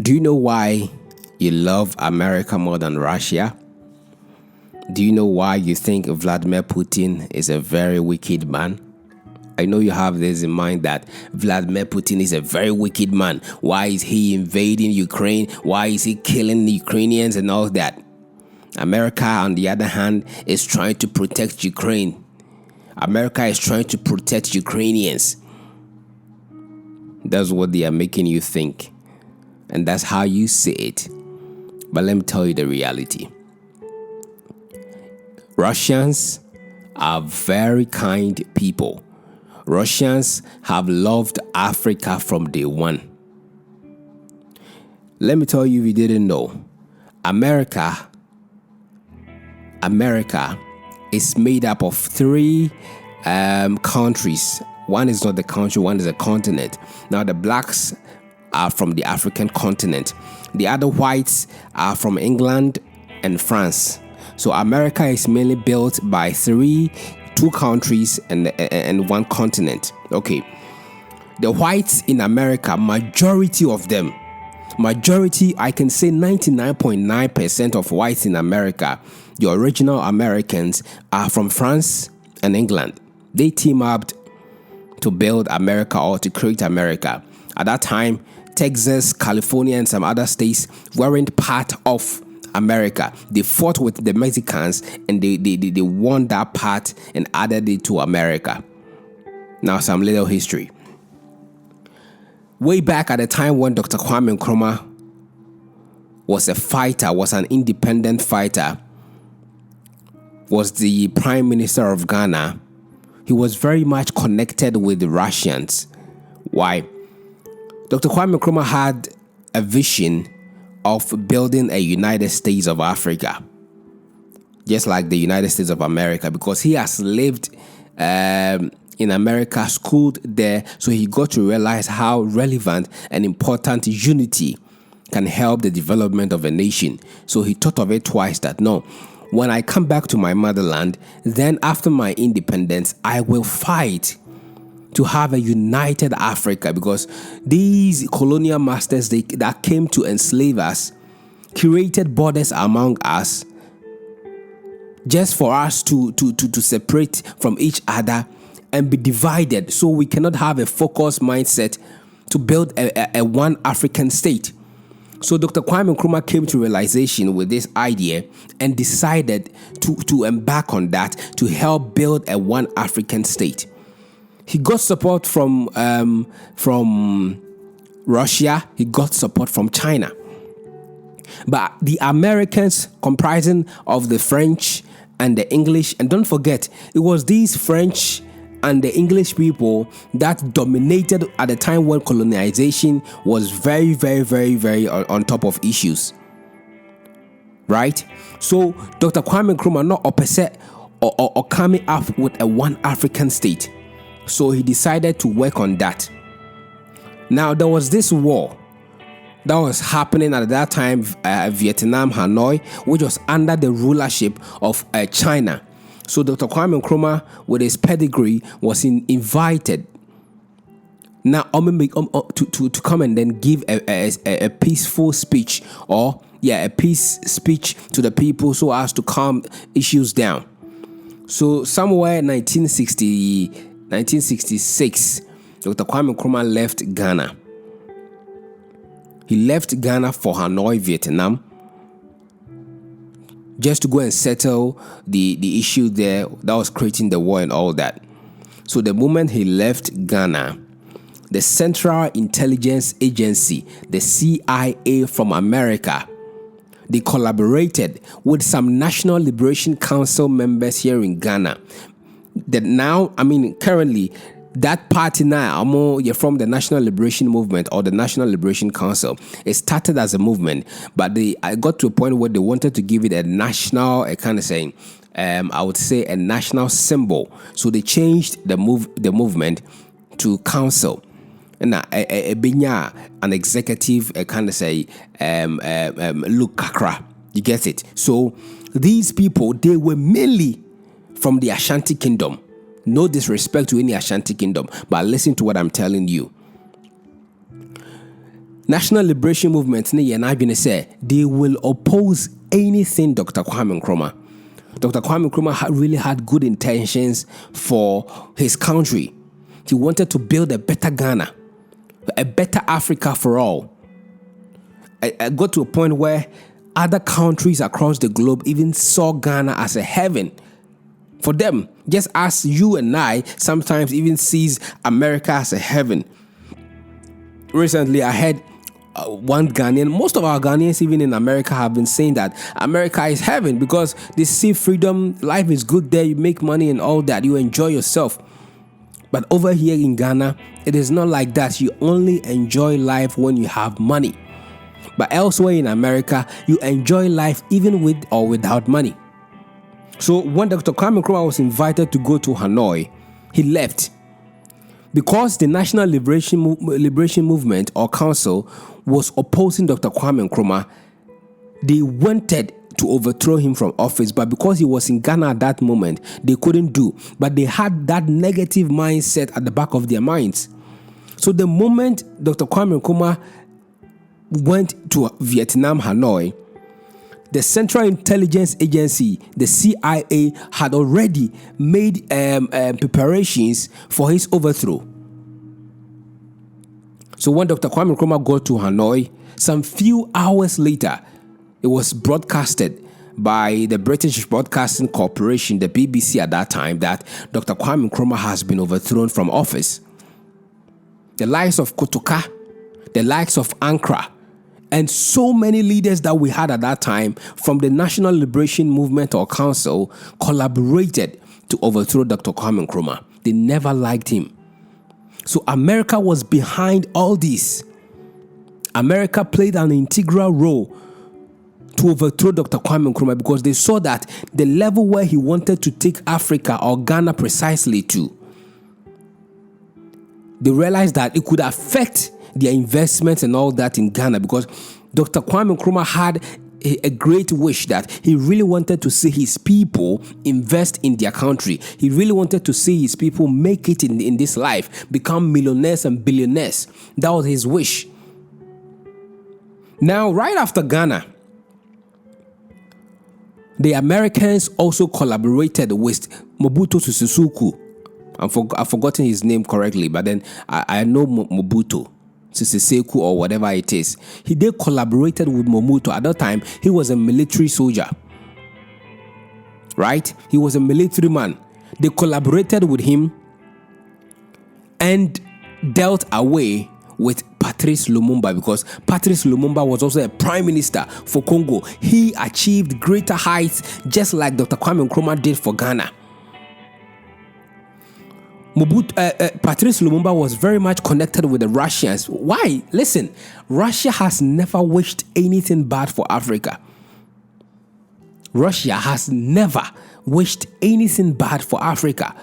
Do you know why you love America more than Russia? Do you know why you think Vladimir Putin is a very wicked man? I know you have this in mind that Vladimir Putin is a very wicked man. Why is he invading Ukraine? Why is he killing the Ukrainians and all that? America, on the other hand, is trying to protect Ukraine. America is trying to protect Ukrainians. That's what they are making you think. And that's how you see it. But let me tell you the reality. Russians are very kind people. Russians have loved Africa from day one. Let me tell you if you didn't know. America is made up of three countries. One is not the country, one is a continent. Now the blacks are from the African continent. The other whites are from England and France. So America is mainly built by two countries and one continent. Okay. The whites in America, majority of them, I can say 99.9% of whites in America, the original Americans, are from France and England. They team up to build America or to create America. At that time, Texas, California, and some other states weren't part of America. They fought with the Mexicans and they won that part and added it to America. Now, some little history. Way back at the time when Dr. Kwame Nkrumah was a fighter, was an independent fighter, was the Prime Minister of Ghana, he was very much connected with the Russians. Why? Dr. Kwame Nkrumah had a vision of building a United States of Africa, just like the United States of America, because he has lived in America, schooled there, so he got to realize how relevant and important unity can help the development of a nation. So he thought of it twice that, no, when I come back to my motherland, then after my independence, I will fight to have a united Africa, because these colonial masters that came to enslave us created borders among us just for us to separate from each other and be divided, so we cannot have a focused mindset to build a one African state. So Dr. Kwame Nkrumah came to realization with this idea and decided to embark on that to help build a one African state. He got support from Russia. He got support from China. But the Americans, comprising of the French and the English, and don't forget, it was these French and the English people that dominated at the time when colonization was very, very, very, very on top of issues. Right? So Dr. Kwame Nkrumah not opposite or coming up with a one African state. So he decided to work on that. Now, there was this war that was happening at that time, Vietnam, Hanoi, which was under the rulership of China. So Dr. Kwame Nkrumah, with his pedigree, was invited now to come and then give a peaceful speech, a peace speech to the people so as to calm issues down. So somewhere in 1966, Dr. Kwame Nkrumah left Ghana. He left Ghana for Hanoi, Vietnam, just to go and settle the issue there that was creating the war and all that. So the moment he left Ghana, the Central Intelligence Agency, the CIA from America, they collaborated with some National Liberation Council members here in Ghana. Currently, that party now, you're from the National Liberation Movement or the National Liberation Council. It started as a movement, but I got to a point where they wanted to give it a national, I would say a national symbol. So they changed the movement to council. And an executive, look kakra. You get it? So these people, they were mainly from the Ashanti Kingdom. No disrespect to any Ashanti Kingdom, but listen to what I'm telling you. National Liberation Movement ne yɛ n'adwene sɛ they will oppose anything Dr. Kwame Nkrumah. Dr. Kwame Nkrumah really had good intentions for his country. He wanted to build a better Ghana, a better Africa for all. I got to a point where other countries across the globe even saw Ghana as a heaven for them, just as you and I sometimes even sees America as a heaven. Recently, I heard one Ghanaian, most of our Ghanaians even in America have been saying that America is heaven because they see freedom, life is good there, you make money and all that, you enjoy yourself. But over here in Ghana, it is not like that. You only enjoy life when you have money. But elsewhere in America, you enjoy life even with or without money. So when Dr. Kwame Nkrumah was invited to go to Hanoi, he left. Because the National Liberation Movement or Council was opposing Dr. Kwame Nkrumah, they wanted to overthrow him from office, but because he was in Ghana at that moment, they couldn't do. But they had that negative mindset at the back of their minds. So the moment Dr. Kwame Nkrumah went to Vietnam, Hanoi, the Central Intelligence Agency, the CIA, had already made preparations for his overthrow. So when Dr. Kwame Nkrumah got to Hanoi, some few hours later, it was broadcasted by the British Broadcasting Corporation, the BBC at that time, that Dr. Kwame Nkrumah has been overthrown from office. The likes of Kotoka, the likes of Ankara, and so many leaders that we had at that time from the National Liberation Movement or Council collaborated to overthrow Dr. Kwame Nkrumah. They never liked him. So America was behind all this. America played an integral role to overthrow Dr. Kwame Nkrumah because they saw that the level where he wanted to take Africa or Ghana precisely to, they realized that it could affect their investments and all that in Ghana because Dr. Kwame Nkrumah had a great wish that he really wanted to see his people invest in their country. He really wanted to see his people make it in this life, become millionaires and billionaires. That was his wish. Now, right after Ghana, the Americans also collaborated with Mobutu Sese Seko. I've forgotten his name correctly, but then I know Mobutu Sese Seko or whatever it is. They collaborated with Mobutu. At that time, he was a military soldier. Right? He was a military man. They collaborated with him and dealt away with Patrice Lumumba because Patrice Lumumba was also a prime minister for Congo. He achieved greater heights just like Dr. Kwame Nkrumah did for Ghana. Patrice Lumumba was very much connected with the Russians. Why? Listen, Russia has never wished anything bad for Africa. Russia has never wished anything bad for Africa.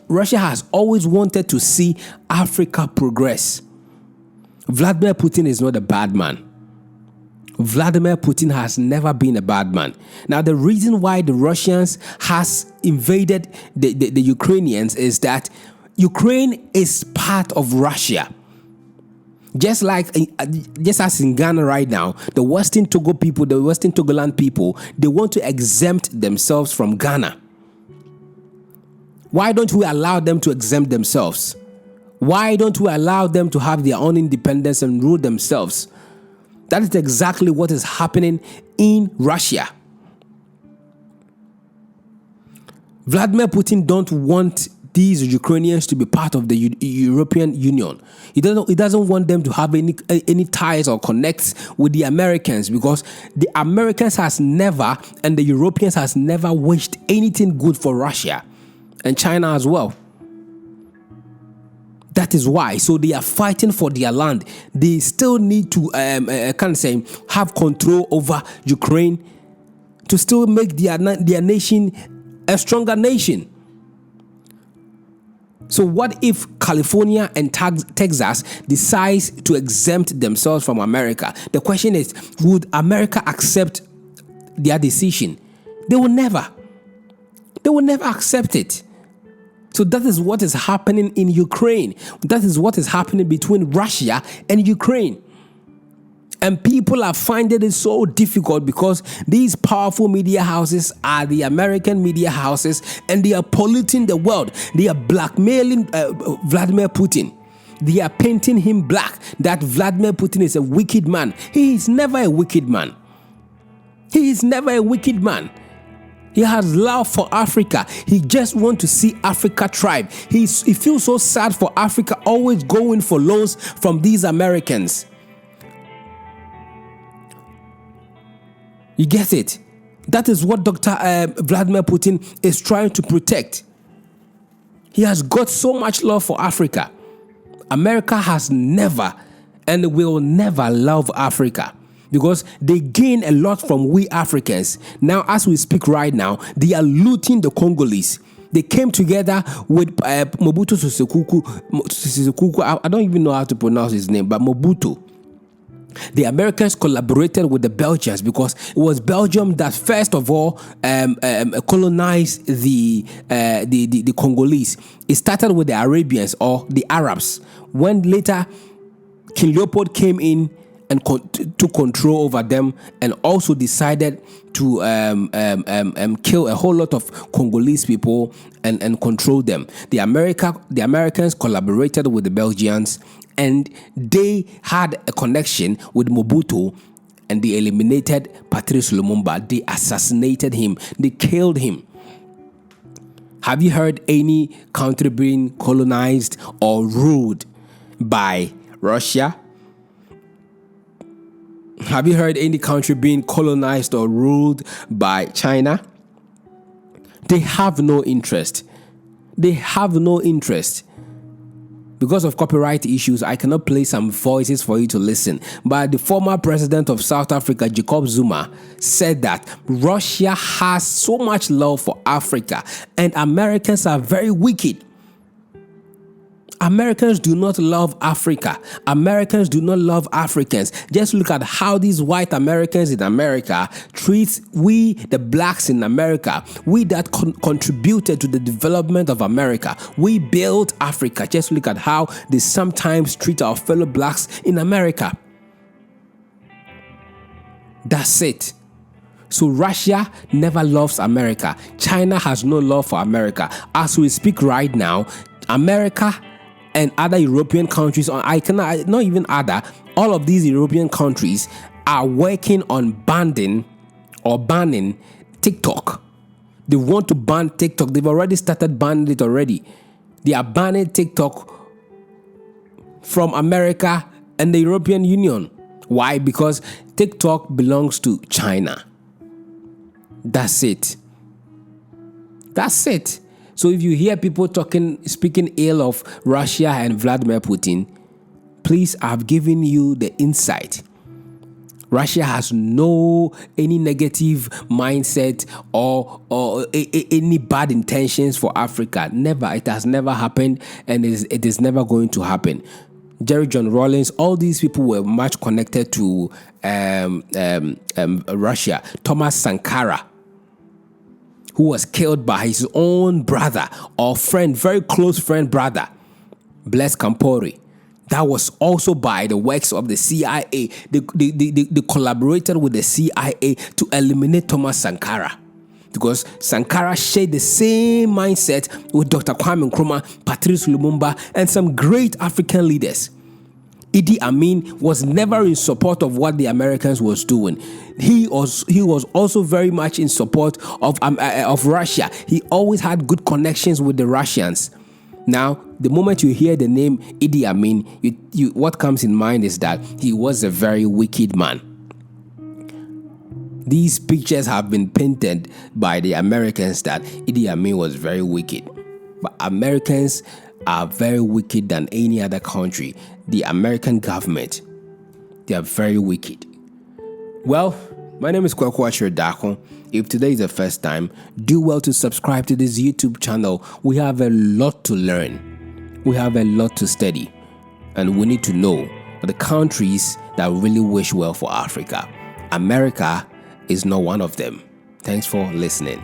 Russia has always wanted to see Africa progress. Vladimir Putin is not a bad man. Vladimir Putin has never been a bad man. Now, the reason why the Russians has invaded the Ukrainians is that Ukraine is part of Russia. Just as in Ghana right now, the Western Togo people, the Western Togoland people, they want to exempt themselves from Ghana. Why don't we allow them to exempt themselves? Why don't we allow them to have their own independence and rule themselves? That is exactly what is happening in Russia. Vladimir Putin don't want these Ukrainians to be part of the European Union. He doesn't want them to have any ties or connects with the Americans because the Americans has never and the Europeans has never wished anything good for Russia and China as well. That is why. So they are fighting for their land. They still need to have control over Ukraine to still make their nation a stronger nation. So what if California and Texas decides to exempt themselves from America? The question is, would America accept their decision? They will never. They will never accept it. So that is what is happening in Ukraine. That is what is happening between Russia and Ukraine. And people are finding it so difficult because these powerful media houses are the American media houses, and they are polluting the world. They are blackmailing Vladimir Putin. They are painting him black, that Vladimir Putin is a wicked man. He is never a wicked man. He is never a wicked man. He has love for Africa. He just wants to see Africa thrive. He feels so sad for Africa, always going for loans from these Americans. You get it? That is what Dr. Vladimir Putin is trying to protect. He has got so much love for Africa. America has never and will never love Africa because they gain a lot from we Africans. Now, as we speak right now, they are looting the Congolese. They came together with Mobutu Sese Seko. I don't even know how to pronounce his name, but Mobutu. The Americans collaborated with the Belgians because it was Belgium that first of all colonized the Congolese. It started with the Arabians or the Arabs. When later King Leopold came in and took control over them, and also decided to kill a whole lot of Congolese people and control them. The Americans collaborated with the Belgians, and they had a connection with Mobutu, and they eliminated Patrice Lumumba. They assassinated him. They killed him. Have you heard any country being colonized or ruled by Russia? Have you heard any country being colonized or ruled by China? They have no interest. They have no interest. Because of copyright issues, I cannot play some voices for you to listen. But the former president of South Africa, Jacob Zuma, said that Russia has so much love for Africa and Americans are very wicked. Americans do not love Africa. Americans do not love Africans. Just look at how these white Americans in America treat we, the blacks in America. We that contributed to the development of America. We built Africa. Just look at how they sometimes treat our fellow blacks in America. That's it. So Russia never loves America. China has no love for America. As we speak right now, America and other European countries, all of these European countries are working on banning TikTok. They want to ban TikTok. They've already started banning it already. They are banning TikTok from America and the European Union. Why? Because TikTok belongs to China. That's it. That's it. So if you hear people speaking ill of Russia and Vladimir Putin, please, I've given you the insight. Russia has any negative mindset or any bad intentions for Africa. Never. It has never happened, and it is never going to happen. Jerry John Rawlings, all these people were much connected to Russia. Thomas Sankara, who was killed by his own brother or friend, very close friend brother, Blaise Compaoré. That was also by the works of the CIA. They collaborated with the CIA to eliminate Thomas Sankara, because Sankara shared the same mindset with Dr. Kwame Nkrumah, Patrice Lumumba, and some great African leaders. Idi Amin was never in support of what the Americans was doing. He was also very much in support of Russia. He always had good connections with the Russians. Now, the moment you hear the name Idi Amin, what comes in mind is that he was a very wicked man. These pictures have been painted by the Americans that Idi Amin was very wicked. But Americans are very wicked than any other country. The American government, they are very wicked. Well, my name is Kwaku Dako. If today is the first time, do well to subscribe to this YouTube channel. We have a lot to learn. We have a lot to study. And we need to know the countries that really wish well for Africa. America is not one of them. Thanks for listening.